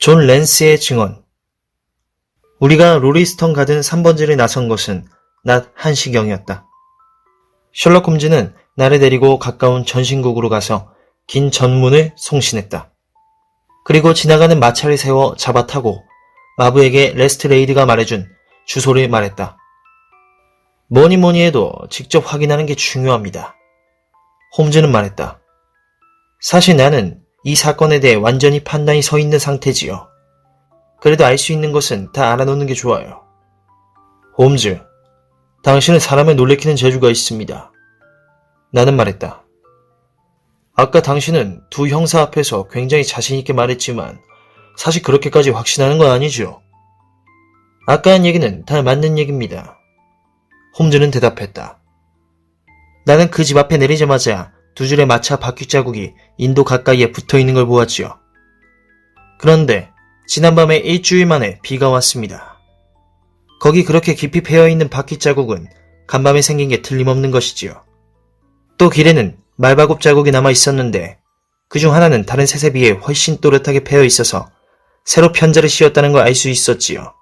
존 랜스의 증언. 우리가 로리스턴 가든 3번지를 나선 것은 낮 1시경이었다. 셜록 홈즈는 나를 데리고 가까운 전신국으로 가서 긴 전문을 송신했다. 그리고 지나가는 마차를 세워 잡아타고 마부에게 레스트레이드가 말해준 주소를 말했다. 뭐니 해도 직접 확인하는 게 중요합니다. 홈즈는 말했다. 사실 나는 이 사건에 대해 완전히 판단이 서 있는 상태지요. 그래도 알 수 있는 것은 다 알아놓는 게 좋아요. 홈즈, 당신은 사람을 놀래키는 재주가 있습니다. 나는 말했다. 아까 당신은 두 형사 앞에서 굉장히 자신있게 말했지만 사실 그렇게까지 확신하는 건 아니죠. 아까 한 얘기는 다 맞는 얘기입니다. 홈즈는 대답했다. 나는 그 집 앞에 내리자마자 두 줄의 마차 바퀴 자국이 인도 가까이에 붙어있는 걸 보았지요. 그런데 지난밤에 일주일 만에 비가 왔습니다. 거기 그렇게 깊이 패여있는 바퀴 자국은 간밤에 생긴 게 틀림없는 것이지요. 또 길에는 말바굽 자국이 남아있었는데 그중 하나는 다른 셋에 비해 훨씬 또렷하게 패여있어서 새로 편자를 씌웠다는 걸 알 수 있었지요.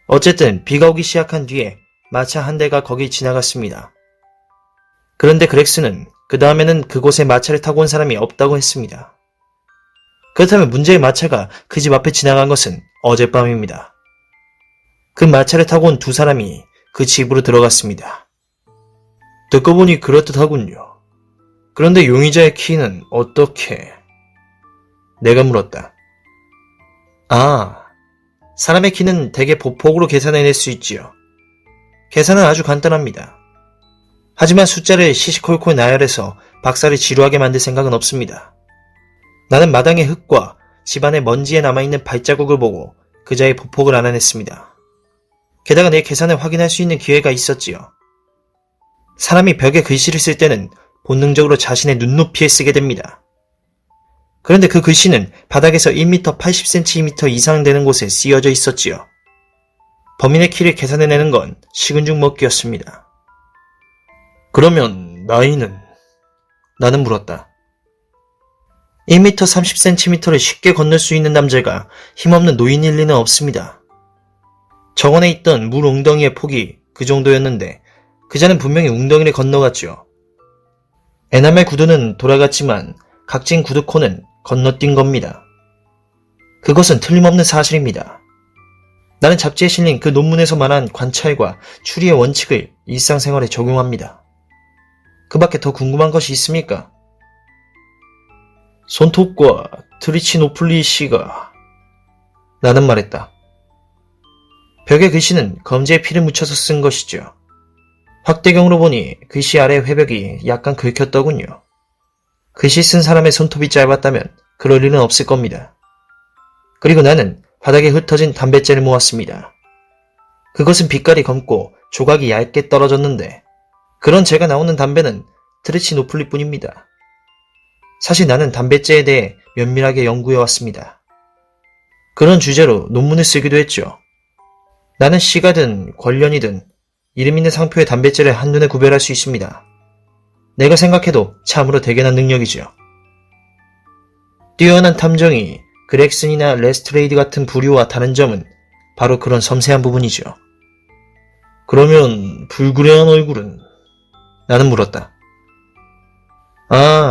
어쨌든 비가 오기 시작한 뒤에 마차 한 대가 거길 지나갔습니다. 그런데 그렉스는 그 다음에는 그곳에 마차를 타고 온 사람이 없다고 했습니다. 그렇다면 문제의 마차가 그 집 앞에 지나간 것은 어젯밤입니다. 그 마차를 타고 온 두 사람이 그 집으로 들어갔습니다. 듣고 보니 그렇듯하군요. 그런데 용의자의 키는 어떻게? 내가 물었다. 사람의 키는 대개 보폭으로 계산해낼 수 있지요. 계산은 아주 간단합니다. 하지만 숫자를 시시콜콜 나열해서 박사를 지루하게 만들 생각은 없습니다. 나는 마당의 흙과 집안의 먼지에 남아있는 발자국을 보고 그자의 보폭을 알아냈습니다. 게다가 내 계산을 확인할 수 있는 기회가 있었지요. 사람이 벽에 글씨를 쓸 때는 본능적으로 자신의 눈높이에 쓰게 됩니다. 그런데 그 글씨는 바닥에서 1m 80cm 이상 되는 곳에 쓰여져 있었지요. 범인의 키를 계산해내는 건 식은 죽 먹기였습니다. 그러면 나이는? 나는 물었다. 1m 30cm를 쉽게 건널 수 있는 남자가 힘없는 노인일 리는 없습니다. 정원에 있던 물 웅덩이의 폭이 그 정도였는데 그자는 분명히 웅덩이를 건너갔죠. 에나멜 구두는 돌아갔지만 각진 구두코는 건너뛴 겁니다. 그것은 틀림없는 사실입니다. 나는 잡지에 실린 그 논문에서 말한 관찰과 추리의 원칙을 일상생활에 적용합니다. 그 밖에 더 궁금한 것이 있습니까? 손톱과 트리치노플리 씨가... 나는 말했다. 벽의 글씨는 검지에 피를 묻혀서 쓴 것이죠. 확대경으로 보니 글씨 아래 회벽이 약간 긁혔더군요. 글씨 쓴 사람의 손톱이 짧았다면 그럴 일은 없을 겁니다. 그리고 나는 바닥에 흩어진 담뱃재를 모았습니다. 그것은 빛깔이 검고 조각이 얇게 떨어졌는데 그런 재가 나오는 담배는 트리치노플리 뿐입니다. 사실 나는 담뱃재에 대해 면밀하게 연구해왔습니다. 그런 주제로 논문을 쓰기도 했죠. 나는 시가든 권련이든 이름 있는 상표의 담뱃재를 한눈에 구별할 수 있습니다. 내가 생각해도 참으로 대견한 능력이죠. 뛰어난 탐정이 그렉슨이나 레스트레이드 같은 부류와 다른 점은 바로 그런 섬세한 부분이죠. 그러면 불그레한 얼굴은? 나는 물었다.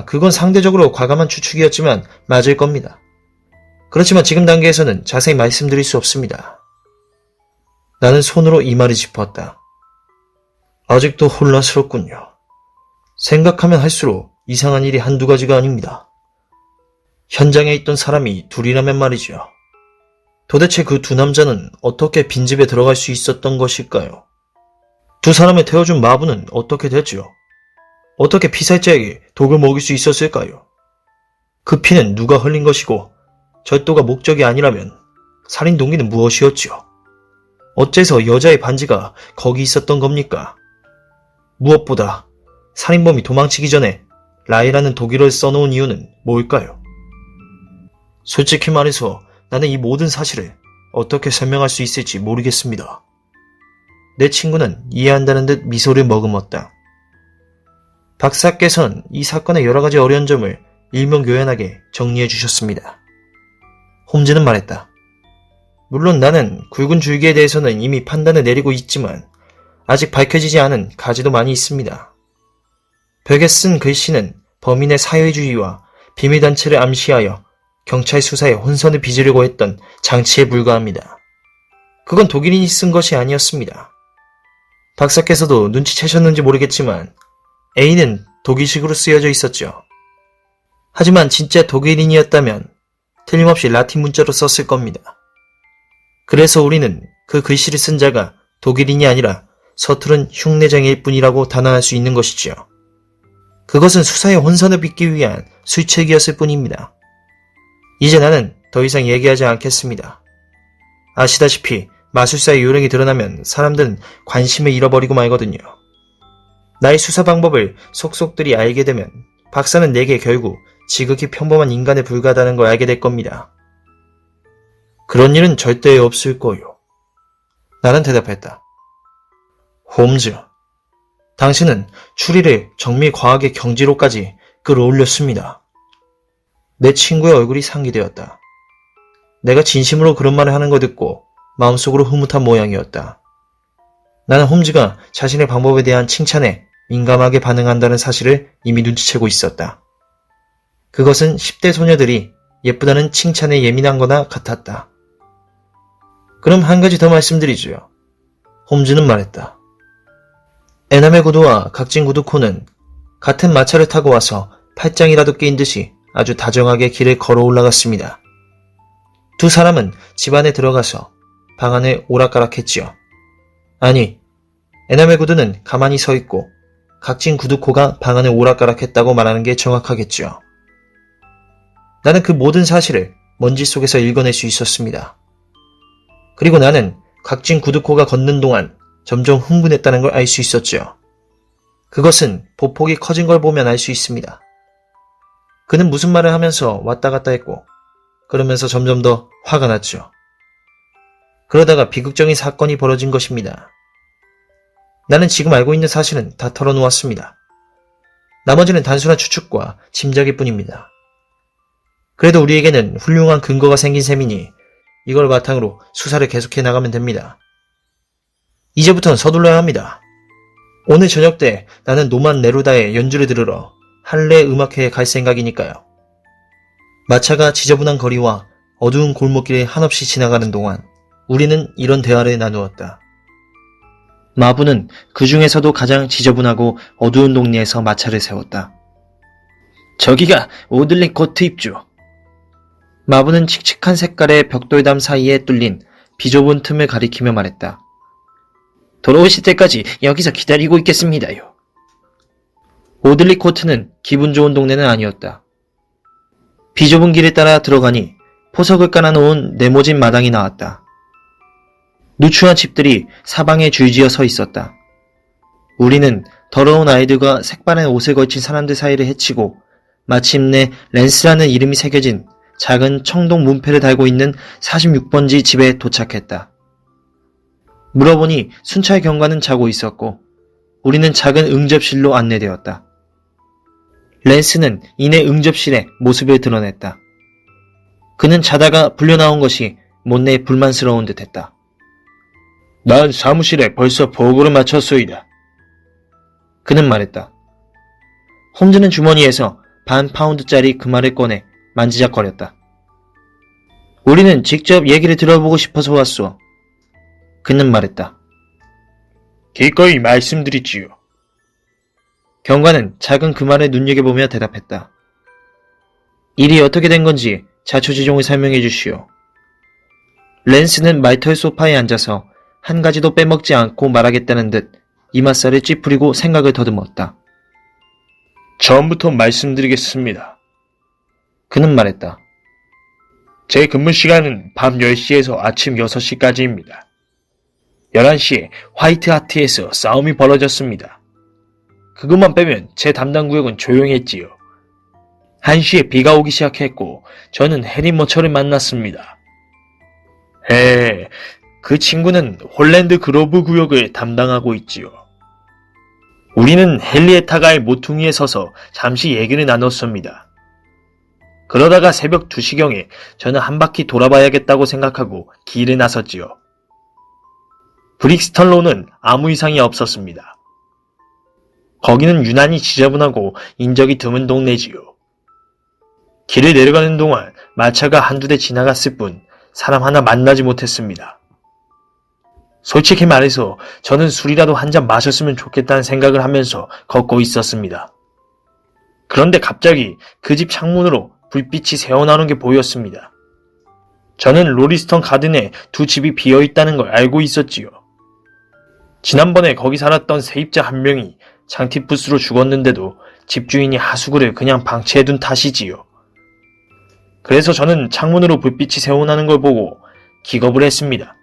그건 상대적으로 과감한 추측이었지만 맞을 겁니다. 그렇지만 지금 단계에서는 자세히 말씀드릴 수 없습니다. 나는 손으로 이마를 짚었다. 아직도 혼란스럽군요. 생각하면 할수록 이상한 일이 한두 가지가 아닙니다. 현장에 있던 사람이 둘이라면 말이죠. 도대체 그 두 남자는 어떻게 빈집에 들어갈 수 있었던 것일까요? 두 사람을 태워준 마부는 어떻게 됐죠? 어떻게 피살자에게 독을 먹일 수 있었을까요? 그 피는 누가 흘린 것이고 절도가 목적이 아니라면 살인 동기는 무엇이었지요? 어째서 여자의 반지가 거기 있었던 겁니까? 무엇보다 살인범이 도망치기 전에 라이라는 독일어를 써놓은 이유는 뭘까요? 솔직히 말해서 나는 이 모든 사실을 어떻게 설명할 수 있을지 모르겠습니다. 내 친구는 이해한다는 듯 미소를 머금었다. 박사께서는 이 사건의 여러 가지 어려운 점을 일목요연하게 정리해 주셨습니다. 홈즈는 말했다. 물론 나는 굵은 줄기에 대해서는 이미 판단을 내리고 있지만 아직 밝혀지지 않은 가지도 많이 있습니다. 벽에 쓴 글씨는 범인의 사회주의와 비밀단체를 암시하여 경찰 수사에 혼선을 빚으려고 했던 장치에 불과합니다. 그건 독일인이 쓴 것이 아니었습니다. 박사께서도 눈치채셨는지 모르겠지만 A는 독일식으로 쓰여져 있었죠. 하지만 진짜 독일인이었다면 틀림없이 라틴 문자로 썼을 겁니다. 그래서 우리는 그 글씨를 쓴 자가 독일인이 아니라 서투른 흉내쟁이일 뿐이라고 단언할 수 있는 것이지요. 그것은 수사의 혼선을 빚기 위한 술책이었을 뿐입니다. 이제 나는 더 이상 얘기하지 않겠습니다. 아시다시피 마술사의 요령이 드러나면 사람들은 관심을 잃어버리고 말거든요. 나의 수사 방법을 속속들이 알게 되면 박사는 내게 결국 지극히 평범한 인간에 불과하다는 걸 알게 될 겁니다. 그런 일은 절대 없을 거요. 나는 대답했다. 홈즈, 당신은 추리를 정밀 과학의 경지로까지 끌어올렸습니다. 내 친구의 얼굴이 상기되었다. 내가 진심으로 그런 말을 하는 걸 듣고 마음속으로 흐뭇한 모양이었다. 나는 홈즈가 자신의 방법에 대한 칭찬에 민감하게 반응한다는 사실을 이미 눈치채고 있었다. 그것은 10대 소녀들이 예쁘다는 칭찬에 예민한 거나 같았다. 그럼 한 가지 더 말씀드리죠. 홈즈는 말했다. 에나멜 구두와 각진 구두 코는 같은 마차를 타고 와서 팔짱이라도 낀 듯이 아주 다정하게 길을 걸어 올라갔습니다. 두 사람은 집 안에 들어가서 방 안을 오락가락했지요. 아니, 에나멜 구두는 가만히 서 있고 각진 구두코가 방 안을 오락가락했다고 말하는 게 정확하겠지요. 나는 그 모든 사실을 먼지 속에서 읽어낼 수 있었습니다. 그리고 나는 각진 구두코가 걷는 동안 점점 흥분했다는 걸 알 수 있었죠. 그것은 보폭이 커진 걸 보면 알 수 있습니다. 그는 무슨 말을 하면서 왔다 갔다 했고 그러면서 점점 더 화가 났죠. 그러다가 비극적인 사건이 벌어진 것입니다. 나는 지금 알고 있는 사실은 다 털어놓았습니다. 나머지는 단순한 추측과 짐작일 뿐입니다. 그래도 우리에게는 훌륭한 근거가 생긴 셈이니 이걸 바탕으로 수사를 계속해 나가면 됩니다. 이제부터는 서둘러야 합니다. 오늘 저녁 때 나는 노만 네루다의 연주를 들으러 할레 음악회에 갈 생각이니까요. 마차가 지저분한 거리와 어두운 골목길을 한없이 지나가는 동안 우리는 이런 대화를 나누었다. 마부는 그 중에서도 가장 지저분하고 어두운 동네에서 마차를 세웠다. 저기가 오들리 코트 입주. 마부는 칙칙한 색깔의 벽돌담 사이에 뚫린 비좁은 틈을 가리키며 말했다. 돌아오실 때까지 여기서 기다리고 있겠습니다요. 오들리 코트는 기분 좋은 동네는 아니었다. 비좁은 길을 따라 들어가니 포석을 깔아놓은 네모진 마당이 나왔다. 누추한 집들이 사방에 줄지어 서 있었다. 우리는 더러운 아이들과 색바랜 옷을 걸친 사람들 사이를 헤치고 마침내 랜스라는 이름이 새겨진 작은 청동 문패를 달고 있는 46번지 집에 도착했다. 물어보니 순찰 경관은 자고 있었고 우리는 작은 응접실로 안내되었다. 랜스는 이내 응접실에 모습을 드러냈다. 그는 자다가 불려나온 것이 못내 불만스러운 듯했다. 난 사무실에 벌써 보고를 마쳤소이다. 그는 말했다. 홈즈는 주머니에서 반 파운드짜리 금화를 꺼내 만지작거렸다. 우리는 직접 얘기를 들어보고 싶어서 왔소. 그는 말했다. 기꺼이 말씀드리지요. 경관은 작은 금화를 눈여겨보며 대답했다. 일이 어떻게 된 건지 자초지종을 설명해 주시오. 랜스는 말털 소파에 앉아서 한 가지도 빼먹지 않고 말하겠다는 듯 이맛살을 찌푸리고 생각을 더듬었다. 처음부터 말씀드리겠습니다. 그는 말했다. 제 근무 시간은 밤 10시에서 아침 6시까지입니다. 11시에 화이트하트에서 싸움이 벌어졌습니다. 그것만 빼면 제 담당 구역은 조용했지요. 1시에 비가 오기 시작했고 저는 해리 머처를 만났습니다. 그 친구는 홀랜드 그로브 구역을 담당하고 있지요. 우리는 헨리에타가의 모퉁이에 서서 잠시 얘기를 나눴습니다. 그러다가 새벽 2시경에 저는 한 바퀴 돌아봐야겠다고 생각하고 길에 나섰지요. 브릭스턴로는 아무 이상이 없었습니다. 거기는 유난히 지저분하고 인적이 드문 동네지요. 길을 내려가는 동안 마차가 한두 대 지나갔을 뿐 사람 하나 만나지 못했습니다. 솔직히 말해서 저는 술이라도 한 잔 마셨으면 좋겠다는 생각을 하면서 걷고 있었습니다. 그런데 갑자기 그 집 창문으로 불빛이 새어나오는 게 보였습니다. 저는 로리스턴 가든에 두 집이 비어있다는 걸 알고 있었지요. 지난번에 거기 살았던 세입자 한 명이 장티푸스로 죽었는데도 집주인이 하수구를 그냥 방치해둔 탓이지요. 그래서 저는 창문으로 불빛이 새어나오는 걸 보고 기겁을 했습니다.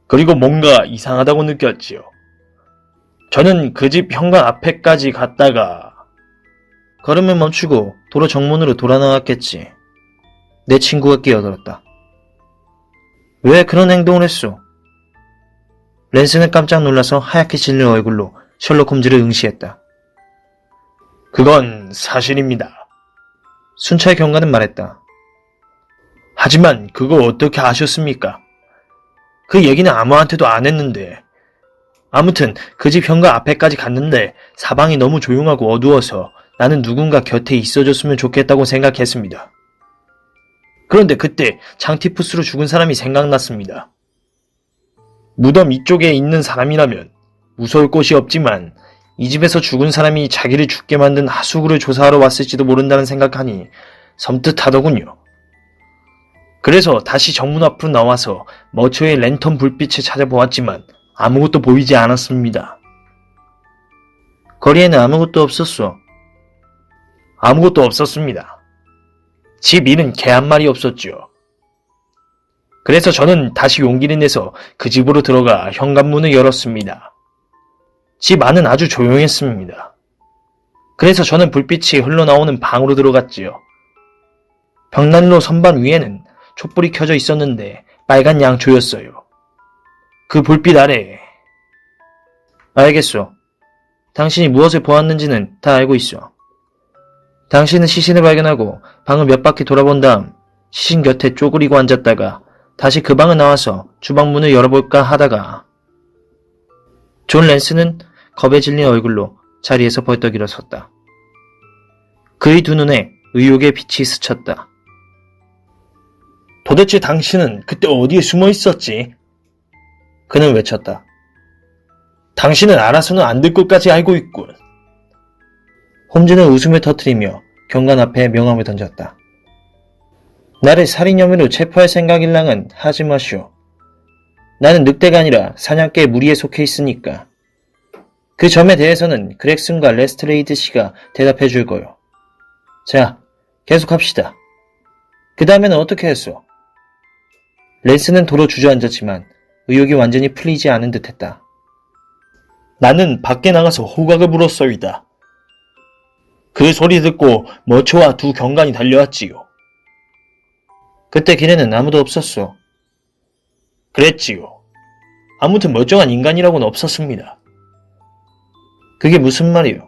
그리고 뭔가 이상하다고 느꼈지요. 저는 그 집 현관 앞에까지 갔다가 걸음을 멈추고 도로 정문으로 돌아 나왔겠지. 내 친구가 끼어들었다. 왜 그런 행동을 했소? 랜스는 깜짝 놀라서 하얗게 질린 얼굴로 셜록 홈즈를 응시했다. 그건 사실입니다. 순찰 경관은 말했다. 하지만 그걸 어떻게 아셨습니까? 그 얘기는 아무한테도 안 했는데. 아무튼 그 집 현관 앞에까지 갔는데 사방이 너무 조용하고 어두워서 나는 누군가 곁에 있어줬으면 좋겠다고 생각했습니다. 그런데 그때 장티푸스로 죽은 사람이 생각났습니다. 무덤 이쪽에 있는 사람이라면 무서울 곳이 없지만 이 집에서 죽은 사람이 자기를 죽게 만든 하수구를 조사하러 왔을지도 모른다는 생각하니 섬뜩하더군요. 그래서 다시 정문 앞으로 나와서 머처의 랜턴 불빛을 찾아보았지만 아무것도 보이지 않았습니다. 거리에는 아무것도 없었어. 아무것도 없었습니다. 집 위는 개 한 마리 없었죠. 그래서 저는 다시 용기를 내서 그 집으로 들어가 현관문을 열었습니다. 집 안은 아주 조용했습니다. 그래서 저는 불빛이 흘러나오는 방으로 들어갔지요. 벽난로 선반 위에는 촛불이 켜져 있었는데 빨간 양초였어요. 그 불빛 아래. 알겠소. 당신이 무엇을 보았는지는 다 알고 있어. 당신은 시신을 발견하고 방을 몇 바퀴 돌아본 다음 시신 곁에 쪼그리고 앉았다가 다시 그 방을 나와서 주방 문을 열어볼까 하다가 존 랜스는 겁에 질린 얼굴로 자리에서 벌떡 일어섰다. 그의 두 눈에 의욕의 빛이 스쳤다. 도대체 당신은 그때 어디에 숨어 있었지? 그는 외쳤다. 당신은 알아서는 안 될 것까지 알고 있군. 홈즈는 웃음을 터뜨리며 경관 앞에 명함을 던졌다. 나를 살인 혐의로 체포할 생각일랑은 하지 마시오. 나는 늑대가 아니라 사냥개의 무리에 속해 있으니까. 그 점에 대해서는 그렉슨과 레스트레이드 씨가 대답해 줄 거요. 자, 계속합시다. 그 다음에는 어떻게 했소? 랜스는 도로 주저앉았지만 의욕이 완전히 풀리지 않은 듯했다. 나는 밖에 나가서 호각을 불었소이다. 그 소리 듣고 머처와 두 경관이 달려왔지요. 그때 길에는 아무도 없었소. 그랬지요. 아무튼 멀쩡한 인간이라고는 없었습니다. 그게 무슨 말이요?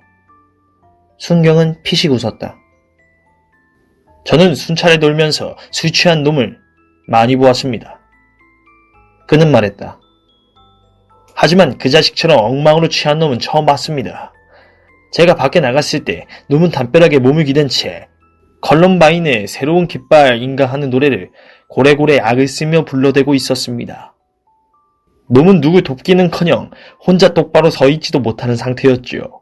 순경은 피식 웃었다. 저는 순찰에 돌면서 술 취한 놈을 많이 보았습니다. 그는 말했다. 하지만 그 자식처럼 엉망으로 취한 놈은 처음 봤습니다. 제가 밖에 나갔을 때 놈은 담벼락에 몸을 기댄 채 컬럼바인의 새로운 깃발인가 하는 노래를 고래고래 악을 쓰며 불러대고 있었습니다. 놈은 누굴 돕기는커녕 혼자 똑바로 서 있지도 못하는 상태였지요.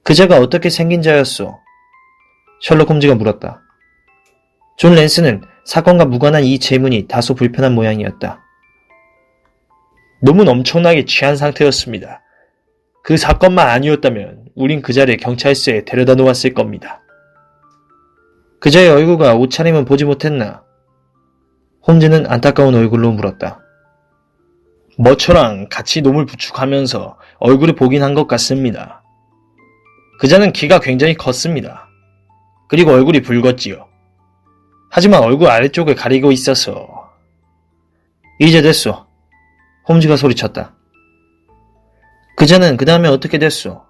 그자가 어떻게 생긴 자였소? 셜록 홈즈가 물었다. 존 랜스는 사건과 무관한 이 질문이 다소 불편한 모양이었다. 놈은 엄청나게 취한 상태였습니다. 그 사건만 아니었다면 우린 그자를 경찰서에 데려다 놓았을 겁니다. 그자의 얼굴과 옷차림은 보지 못했나? 홈즈는 안타까운 얼굴로 물었다. 머처랑 같이 놈을 부축하면서 얼굴을 보긴 한 것 같습니다. 그자는 키가 굉장히 컸습니다. 그리고 얼굴이 붉었지요. 하지만 얼굴 아래쪽을 가리고 있어서. 이제 됐소. 홈즈가 소리쳤다. 그자는 그 다음에 어떻게 됐소?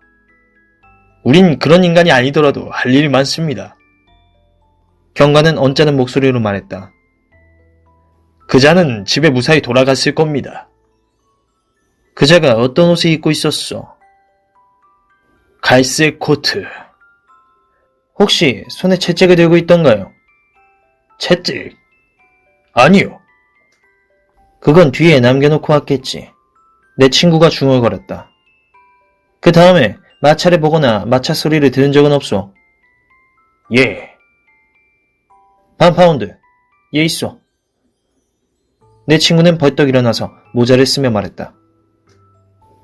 우린 그런 인간이 아니더라도 할 일이 많습니다. 경관은 언짢은 목소리로 말했다. 그자는 집에 무사히 돌아갔을 겁니다. 그자가 어떤 옷을 입고 있었어? 갈색 코트. 혹시 손에 채찍을 들고 있던가요? 채찍? 아니요. 그건 뒤에 남겨놓고 왔겠지. 내 친구가 중얼거렸다. 그 다음에 마차를 보거나 마차 소리를 들은 적은 없소? 예. 반 파운드. 예 있어. 내 친구는 벌떡 일어나서 모자를 쓰며 말했다.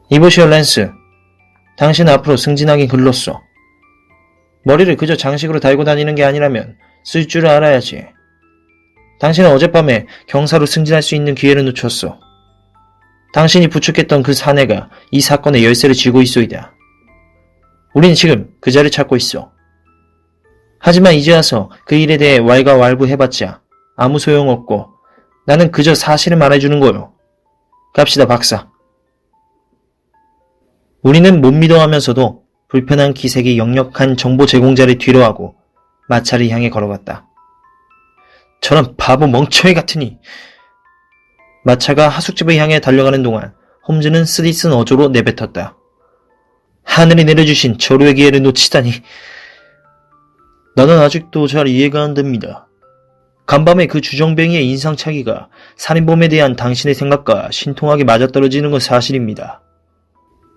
이보시오 랜스. 당신 앞으로 승진하긴 글렀어. 머리를 그저 장식으로 달고 다니는 게 아니라면 쓸 줄을 알아야지. 당신은 어젯밤에 경사로 승진할 수 있는 기회를 놓쳤어. 당신이 부축했던 그 사내가 이 사건의 열쇠를 쥐고 있소이다. 우린 지금 그 자리를 찾고 있어. 하지만 이제 와서 그 일에 대해 왈가왈부해봤자 아무 소용없고 나는 그저 사실을 말해주는 거요. 갑시다 박사. 우리는 못 믿어하면서도 불편한 기색이 역력한 정보 제공자를 뒤로하고 마차를 향해 걸어갔다. 저런 바보 멍청이 같으니. 마차가 하숙집을 향해 달려가는 동안 홈즈는 쓰디쓴 어조로 내뱉었다. 하늘이 내려주신 절호의 기회를 놓치다니. 나는 아직도 잘 이해가 안 됩니다. 간밤에 그 주정뱅이의 인상착의가 살인범에 대한 당신의 생각과 신통하게 맞아떨어지는 건 사실입니다.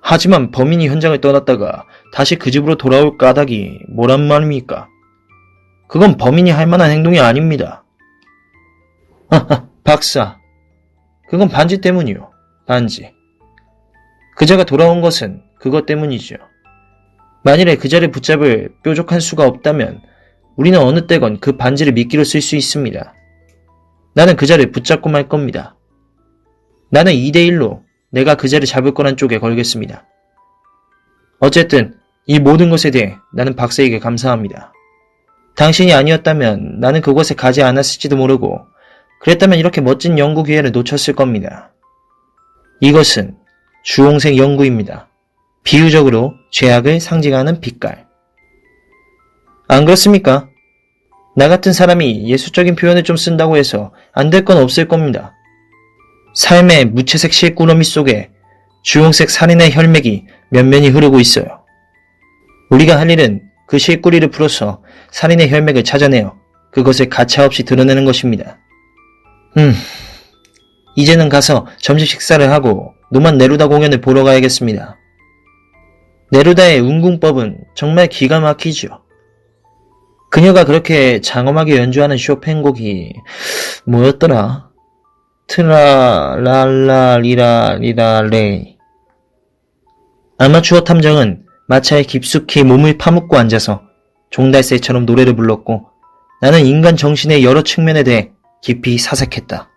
하지만 범인이 현장을 떠났다가 다시 그 집으로 돌아올 까닭이 뭐란 말입니까? 그건 범인이 할 만한 행동이 아닙니다. 하하, 박사. 그건 반지 때문이요. 반지. 그자가 돌아온 것은 그것 때문이죠. 만일에 그자를 붙잡을 뾰족한 수가 없다면 우리는 어느 때건 그 반지를 미끼로 쓸 수 있습니다. 나는 그자를 붙잡고 말 겁니다. 나는 2대1로 내가 그자를 잡을 거란 쪽에 걸겠습니다. 어쨌든 이 모든 것에 대해 나는 박사에게 감사합니다. 당신이 아니었다면 나는 그곳에 가지 않았을지도 모르고 그랬다면 이렇게 멋진 연구 기회를 놓쳤을 겁니다. 이것은 주홍색 연구입니다. 비유적으로 죄악을 상징하는 빛깔. 안 그렇습니까? 나 같은 사람이 예술적인 표현을 좀 쓴다고 해서 안 될 건 없을 겁니다. 삶의 무채색 실구러미 속에 주홍색 살인의 혈맥이 면면이 흐르고 있어요. 우리가 할 일은 그 실구리를 풀어서 살인의 혈맥을 찾아내어 그것을 가차없이 드러내는 것입니다. 이제는 가서 점심 식사를 하고 노만 네루다 공연을 보러 가야겠습니다. 네루다의 운궁법은 정말 기가 막히죠. 그녀가 그렇게 장엄하게 연주하는 쇼팽 곡이 뭐였더라? 트라랄라리라리라레이. 아마추어 탐정은 마차에 깊숙이 몸을 파묻고 앉아서 종달새처럼 노래를 불렀고 나는 인간 정신의 여러 측면에 대해 깊이 사색했다.